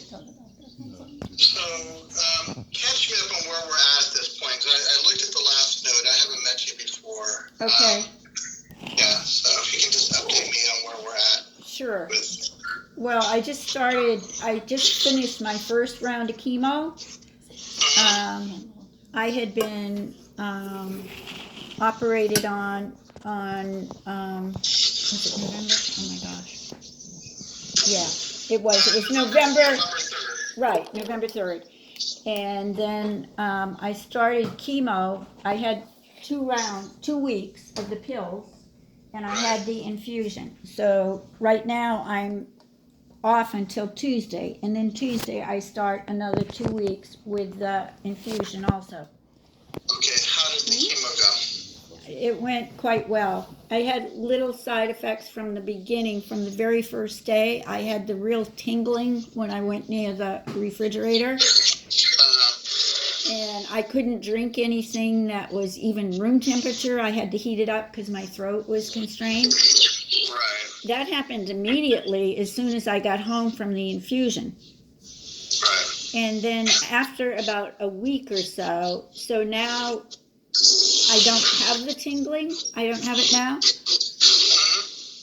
So, catch me up on where we're at this point. 'Cause I looked at the last note. I haven't met you before. Okay. Yeah, so if you can just update me on where we're at. Sure. Well, I just finished my first round of chemo. I had been operated on was it November? Oh my gosh. Yeah, it was November. November 3rd. Right, November 3rd. And then I started chemo. I had 2 weeks of the pills, and I had the infusion. So right now I'm off until Tuesday, and then Tuesday I start another 2 weeks with the infusion also. Okay, how did the chemo go? It went quite well. I had little side effects from the beginning. From the very first day, I had the real tingling when I went near the refrigerator. And I couldn't drink anything that was even room temperature. I had to heat it up because my throat was constrained. Right. That happened immediately as soon as I got home from the infusion. Right. And then after about a week or so now I don't have the tingling. I don't have it now.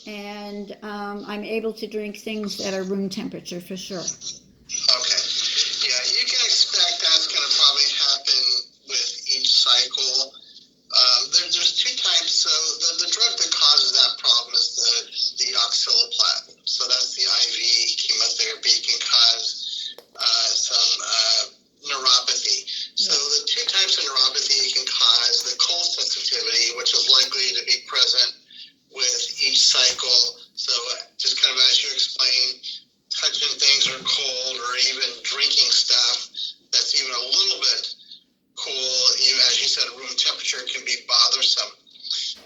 And I'm able to drink things that are room temperature for sure. Okay. Yeah, you can expect that's going to probably happen with each cycle. There's two types. So the drug that causes that problem is the oxaliplatin. So that's the IV chemotherapy. It can cause some neuropathy. So the two types of neuropathy it can cause, the cold sensitivity, which is likely to be present with each cycle. So just kind of as you explained, touching things are cold or even drinking stuff that's even a little bit cool, as you said, room temperature can be bothersome.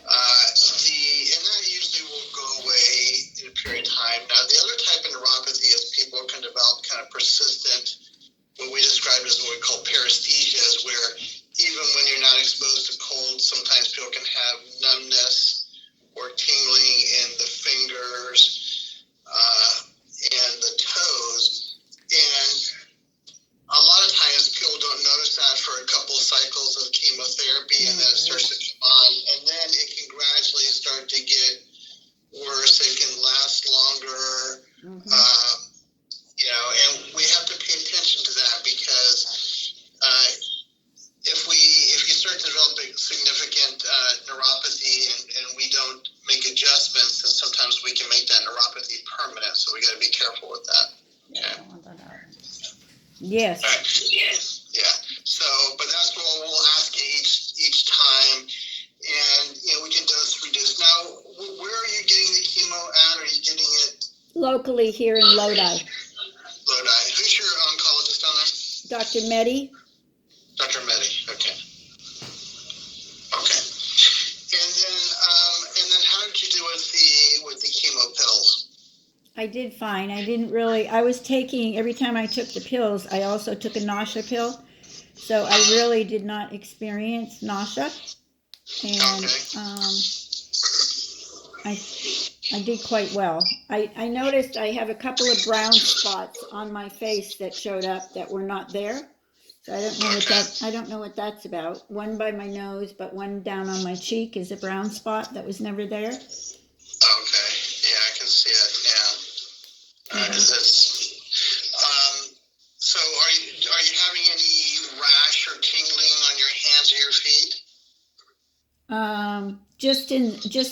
And that usually will go away in a period of time. Now, the other type of neuropathy is people can develop kind of persistent, what we describe as what we call paresthesias, where even when you're not exposed to cold, sometimes people can have numbness or tingling in the fingers and the toes. And a lot of times people don't notice that for a couple of cycles of chemotherapy, and then it starts to come on, and then it can gradually start to get worse. It can last longer. And we have to pay attention to that because if you start to develop a significant neuropathy and we don't make adjustments, then sometimes we can make that neuropathy permanent. So we got to be careful with that. Okay. Yes. Right. Yeah. So, but that's what we'll ask you each time, and we can dose reduce. Now, where are you getting the chemo at? Are you getting it locally here in Lodi? Lodi. Who's your oncologist down there? Dr. Mehdi. Dr. Mehdi. Okay. Okay. And then how did you do with the chemo pills? I did fine. I was taking, every time I took the pills, I also took a nausea pill. So I really did not experience nausea. And I did quite well. I noticed I have a couple of brown spots on my face that showed up that were not there. So I don't know what that's about. One by my nose, but one down on my cheek is a brown spot that was never there. Okay. Yeah, I can see it. Yeah. So are you having any rash or tingling on your hands or your feet? Just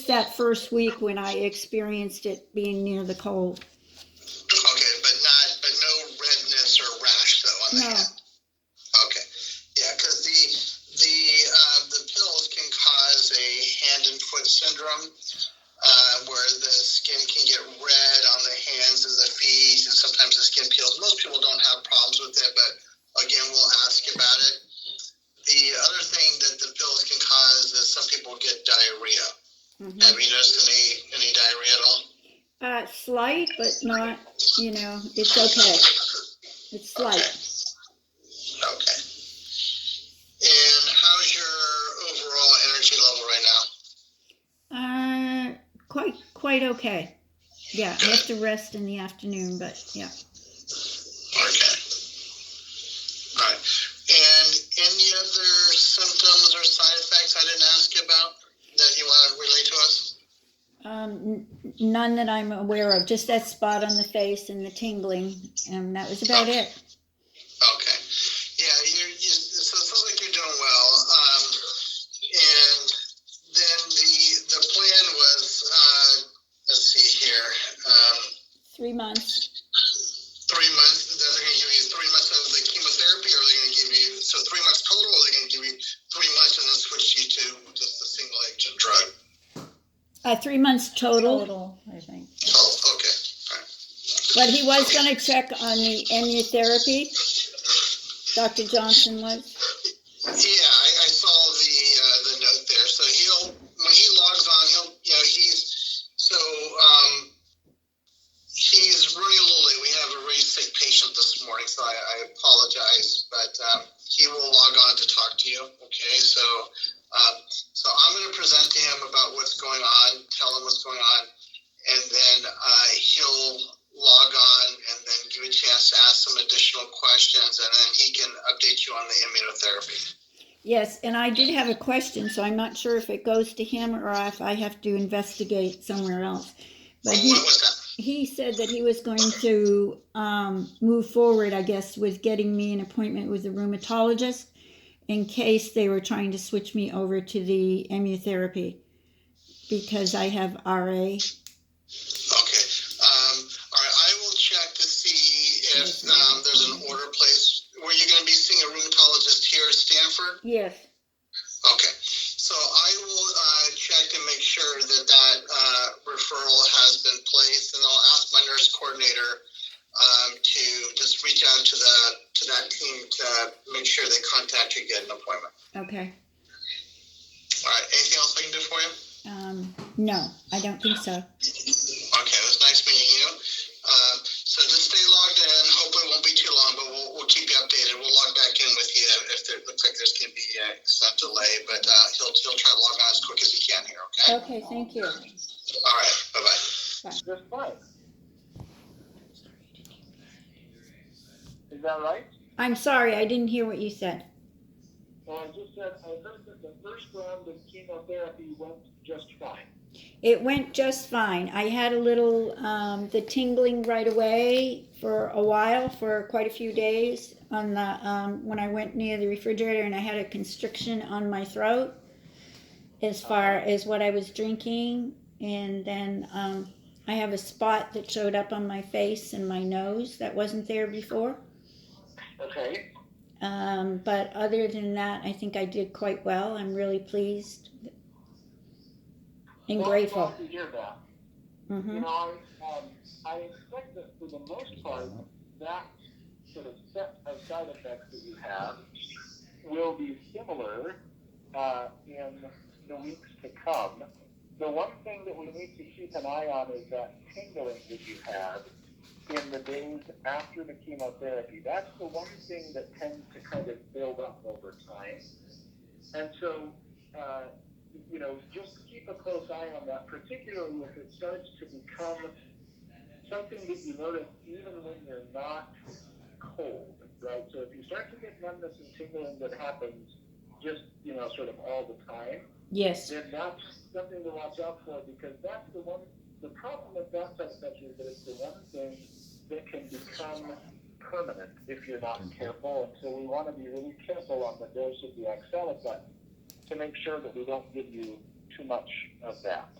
that first week when I experienced it being near the cold. Okay, but no redness or rash though on the hand. Okay. Yeah, because the pills can cause a hand and foot syndrome, where the skin can get red on the hands and the feet, and sometimes the skin peels. Most people don't have problems with it, but again, we'll ask about it. The other thing that the pills can cause is some people get diarrhea. Mm-hmm. Have you noticed any diarrhea at all? Slight, but not, it's okay. It's slight. Okay. And how's your overall energy level right now? Quite okay. Yeah, I have to rest in the afternoon, but yeah. Okay. any other symptoms or side effects I didn't ask you about that you want to relate to us? None that I'm aware of, just that spot on the face and the tingling, and that was about it. Okay. Yeah, so it sounds like you're doing well. And then the plan was, let's see here, 3 months. 3 months. They're going to give you 3 months of the chemotherapy, or they're going to give you, so 3 months total, or they're going to give you 3 months and then switch you to just a single agent drug? 3 months total. Total, I think. Oh, okay. All right. But he was going to check on the immunotherapy. Dr. Johnson was. Yeah, I saw the note there. So when he logs on, he's running a little late. We have a really sick patient this morning, so I apologize, but he will log on to talk to you. Okay, so I'm going to present to him about what's going on, tell him what's going on, and then he'll log on and then give you a chance to ask some additional questions, and then he can update you on the immunotherapy. Yes, and I did have a question, so I'm not sure if it goes to him or if I have to investigate somewhere else. But What was that? he said that he was going to move forward, I guess, with getting me an appointment with a rheumatologist in case they were trying to switch me over to the immunotherapy because I have RA. Okay. All right. I will check to see if there's an order placed. Were you going to be seeing a rheumatologist here at Stanford? Yes. Okay. So I will check and make sure that referral has been placed, and I'll ask my nurse coordinator to just reach out to that team to make sure they contact you, get an appointment. Okay. All right. Anything else I can do for you? No, I don't think so. Okay, it was nice meeting you. So just stay logged in. Hopefully it won't be too long, but we'll keep you updated. We'll log back in with you if there looks like there's going to be some delay, but he'll try to log on as quick as he can here, okay? Okay, thank you. All right, bye-bye. Just fine. Is that right? I'm sorry, I didn't hear what you said. Well, I just said, I heard that the first round of chemotherapy went just fine. It went just fine. I had a little, the tingling right away for a while, for quite a few days on the, when I went near the refrigerator, and I had a constriction on my throat as far as what I was drinking. And then I have a spot that showed up on my face and my nose that wasn't there before. Okay. But other than that, I think I did quite well. I'm really pleased and grateful. I'm glad to hear that. Mm-hmm. You know, I expect that for the most part, that sort of set of side effects that you have will be similar in the weeks to come. The one thing that we need to keep an eye on is that tingling that you had in the days after the chemotherapy. That's the one thing that tends to kind of build up over time. And so, you know, just keep a close eye on that, particularly if it starts to become something that you notice even when you're not cold, right? So if you start to get numbness and tingling that happens just, you know, sort of all the time, Yes. then that's something to watch out for, because that's the problem with that side effect is that it's the one thing that can become permanent if you're not careful. And so we want to be really careful on the dose of the oxaliplatin to make sure that we don't give you too much of that.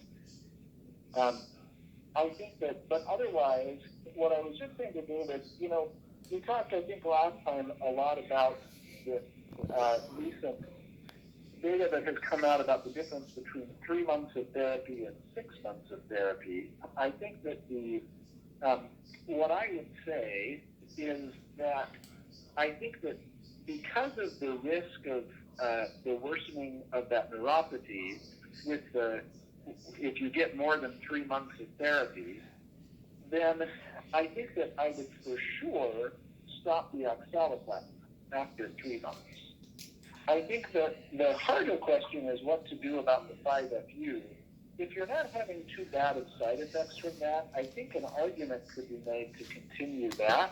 I think that, but otherwise, what I was just saying to David, you know, we talked, I think, last time a lot about this recent data that has come out about the difference between 3 months of therapy and 6 months of therapy. I think that what I would say is that I think that because of the risk of the worsening of that neuropathy if you get more than 3 months of therapy, then I think that I would for sure stop the oxaliplatin after 3 months. I think that the harder question is what to do about the 5-FU. If you're not having too bad of side effects from that, I think an argument could be made to continue that.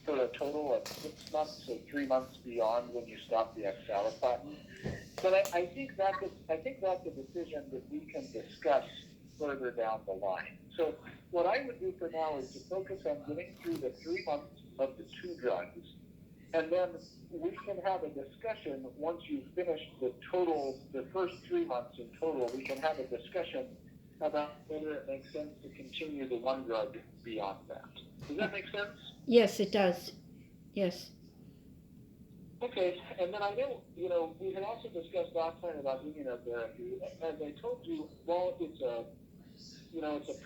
for a total of 6 months, so 3 months beyond when you stop the oxaliplatin. But I think that's a decision that we can discuss further down the line. So what I would do for now is to focus on getting through the 3 months of the 2 drugs, and then we can have a discussion once you've finished the first 3 months in total. We can have a discussion about whether it makes sense to continue the 1 drug beyond that. Does that make sense? Yes, it does. Yes. Okay, and then I know, we had also discussed last time about immunotherapy. As I told you, while it's a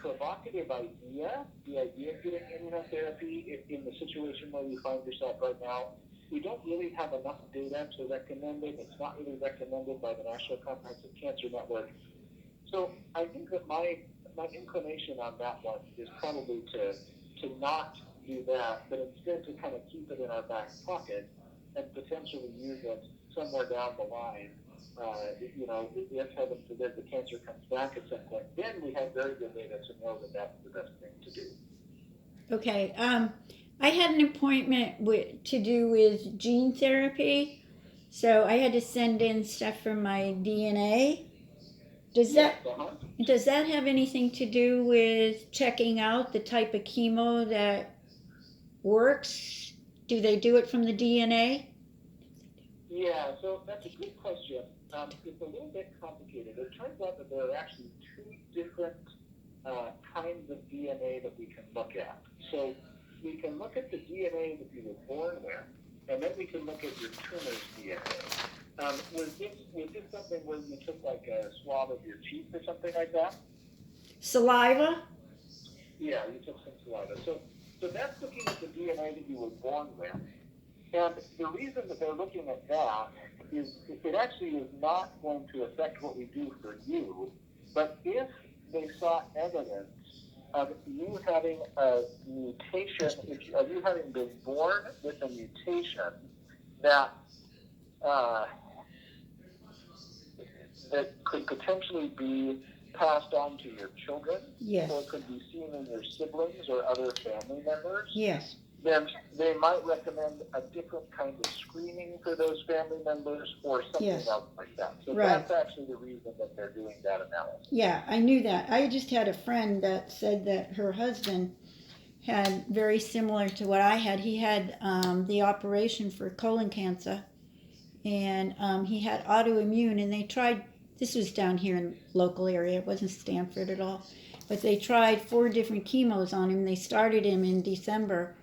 provocative idea, the idea of getting immunotherapy in the situation where you find yourself right now, we don't really have enough data to recommend it. It's not really recommended by the National Comprehensive Cancer Network. So I think that my inclination on that one is probably to not do that, but instead to kind of keep it in our back pocket and potentially use it somewhere down the line. If heaven forbid the cancer comes back at some point, then we have very good data to know that that's the best thing to do. Okay. I had an appointment to do with gene therapy, so I had to send in stuff from my DNA. Does that have anything to do with checking out the type of chemo that works? Do they do it from the DNA? Yeah, so that's a good question. It's a little bit complicated. It turns out that there are actually 2 different kinds of DNA that we can look at. So we can look at the DNA that you were born with, and then we can look at your tumor's DNA. Was this something where you took like a swab of your teeth or something like that? Saliva? Yeah, you took some saliva. So that's looking at the DNA that you were born with. And the reason that they're looking at that is it actually is not going to affect what we do for you, but if they saw evidence of you having a mutation, of you having been born with a mutation that could potentially be passed on to your children, yes, or could be seen in your siblings or other family members, yes, then they might recommend a different kind of screening for those family members or something yes, else like that. So right, that's actually the reason that they're doing that analysis. Yeah, I knew that. I just had a friend that said that her husband had very similar to what I had. He had the operation for colon cancer, and he had autoimmune, and they tried, this was down here in the local area, it wasn't Stanford at all, but they tried 4 different chemos on him. They started him in December,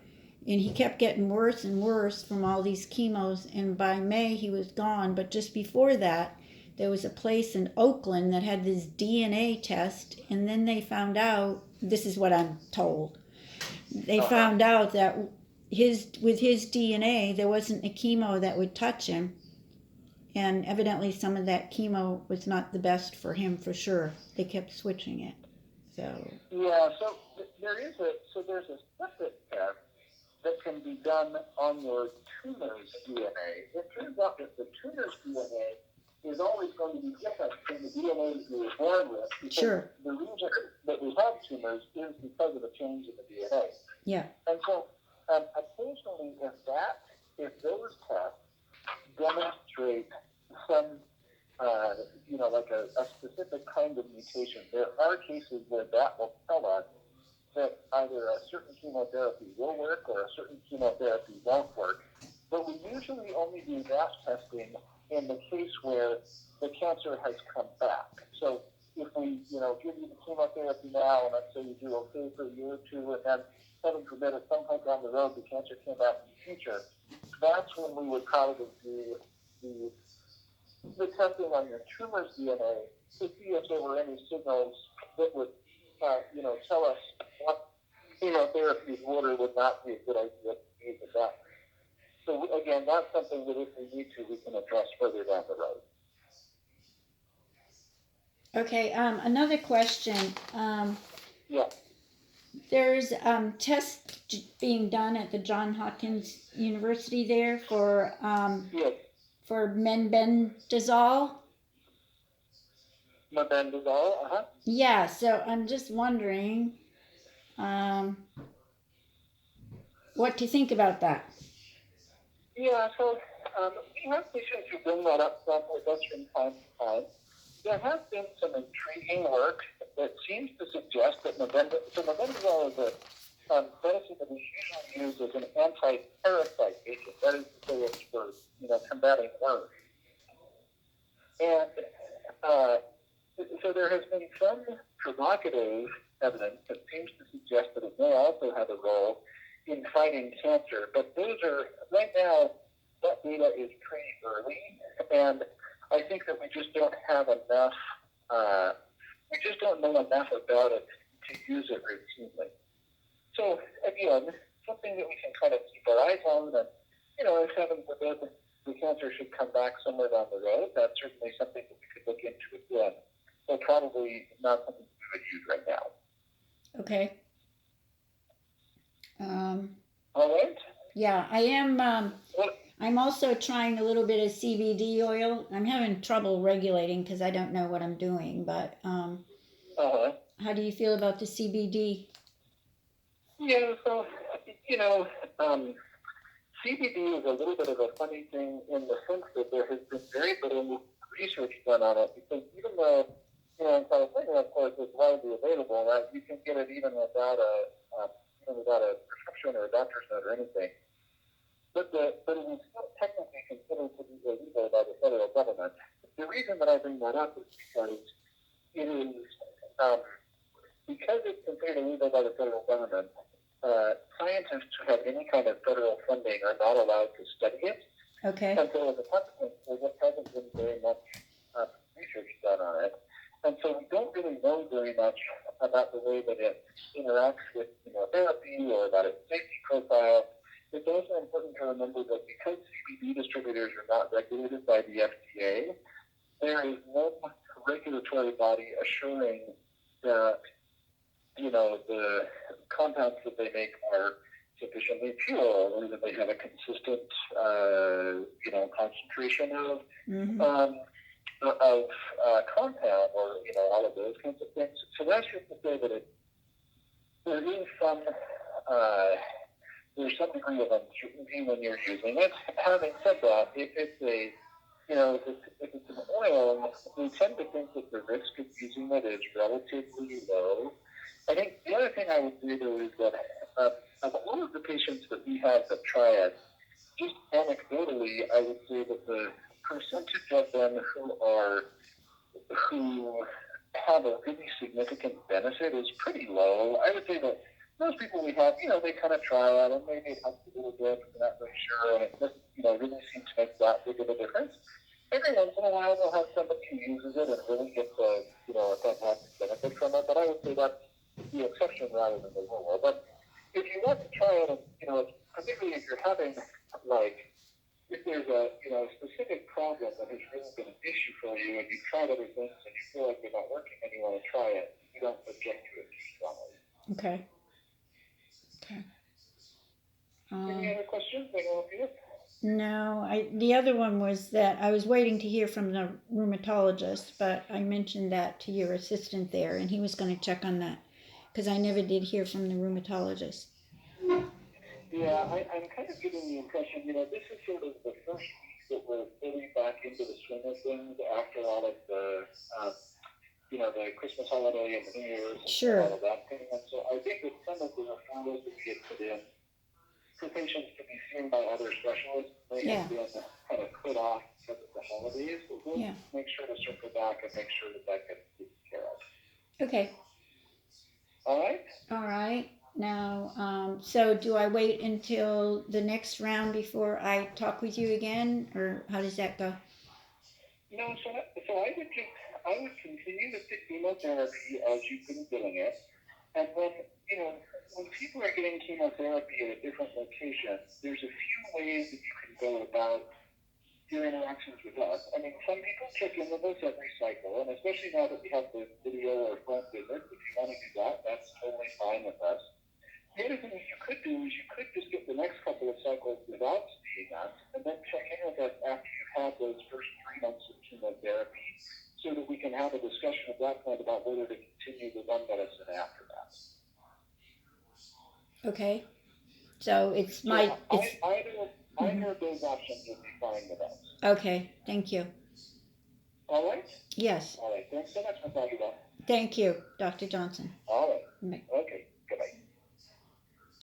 and he kept getting worse and worse from all these chemos, and by May he was gone. But just before that, there was a place in Oakland that had this DNA test, and then they found out, this is what I'm told, they found out that with his DNA there wasn't a chemo that would touch him, and evidently some of that chemo was not the best for him for sure. They kept switching it. So yeah, so there's a separate test that can be done on your tumor's DNA. It turns out that the tumor's DNA is always going to be different from the DNA that you were born with. Because sure, the reason that we have tumors is because of a change in the DNA. yeah, And so occasionally if those tests demonstrate some, like a specific kind of mutation, there are cases where that will tell us that either a certain chemotherapy will work or a certain chemotherapy won't work. But we usually only do that testing in the case where the cancer has come back. So if we, give you the chemotherapy now, and let's say you do okay for a year or 2, and then heaven forbid at some point down the road the cancer came back in the future, that's when we would probably do the testing on your tumor's DNA to see if there were any signals that would, tell us what chemotherapy would or would not be a good idea to use at that. So again, that's something that if we need to, we can address further down the road. okay. Another question. Yeah. There's tests being done at the Johns Hopkins University there for Yes. for menbendazole. Mebendazole, Yeah, so I'm just wondering, what to think about that. Yeah, so we have patients who bring that up some with us from time to time. There has been some intriguing work that seems to suggest that mebendazole is a medicine that is usually used as an anti-parasite agent. That is to say, it's for combating worms. And so there has been some provocative evidence that seems to suggest that it may also have a role in fighting cancer. But those are, right now, that data is pretty early, and I think that we just don't have enough, we just don't know enough about it to use it routinely. So, again, something that we can kind of keep our eyes on, and, if heaven forbid the cancer should come back somewhere down the road, that's certainly something that we could look into again. But probably not something we would use right now. Okay. All right? Yeah, I am. Well, I'm also trying a little bit of CBD oil. I'm having trouble regulating because I don't know what I'm doing. But how do you feel about the CBD? Yeah, so, CBD is a little bit of a funny thing in the sense that there has been very little research done on it, because even though, in California, of course, it's widely available, right? You can get it even without a prescription or a doctor's note or anything. But it is still technically considered to be illegal by the federal government. The reason that I bring that up is because it is, because it's considered illegal by the federal government, scientists who have any kind of federal funding are not allowed to study it. Okay. And so as a consequence, there just hasn't been very much research done on it. And so we don't really know very much about the way that it interacts with chemotherapy or about its safety profile. It's also important to remember that because CBD distributors are not regulated by the FDA, there is no regulatory body assuring that the compounds that they make are sufficiently pure, or that they have a consistent concentration of compound, or all of those kinds of things. So that's just to say that there is there's some degree of uncertainty when you're using it. Having said that, if it's an oil, we tend to think that the risk of using it is relatively low. I think the other thing I would say, though, is that of all of the patients that we have that try it, just anecdotally, I would say that the percentage of them who have a really significant benefit is pretty low. I would say that most people we have, they kind of try it, and maybe it helps a little bit, but they're not really sure, and it doesn't, really seem to make that big of a difference. Every once in a while, they'll have somebody who uses it and really gets a fantastic benefit from it, but I would say that's the exception rather than the rule. But if you want to try it, and, particularly if you're having, if there's a specific problem that has really been an issue for you, and you've tried other things and you feel like they're not working and you want to try it, you don't object to it too strongly. Okay. Any other questions I can help you with? No, the other one was that I was waiting to hear from the rheumatologist, but I mentioned that to your assistant there, and he was going to check on that because I never did hear from the rheumatologist. Yeah, I'm kind of getting the impression, this is sort of the first week that we're fully back into the swing of things after all of the, the Christmas holiday and the New Year's and all of that thing. And so I think that some of the referrals that we get put in for patients to be seen by other specialists may have been kind of put off because of the holidays. So we'll make sure to circle back and make sure that gets taken care of. Okay. All right? All right. Now, so do I wait until the next round before I talk with you again, or how does that go? No, so I would continue with the chemotherapy as you've been doing it, and then, when people are getting chemotherapy at a different location, there's a few ways that you can go about your interactions with us. I mean, some people check in with us every cycle, and especially now that we have the video or phone visits, if you want to do that, that's totally fine with us. The other thing that you could do is you could just get the next couple of cycles without seeing us, and then check in with us after you've had those first 3 months of chemotherapy, so that we can have a discussion at that point about whether to continue the one medicine after that. Okay. So it's my, it's, Either of those options would be fine with us. okay, thank you. All right? Yes, All right. Thanks so much, Ms. Aguilar. thank you, Dr. Johnson. All right.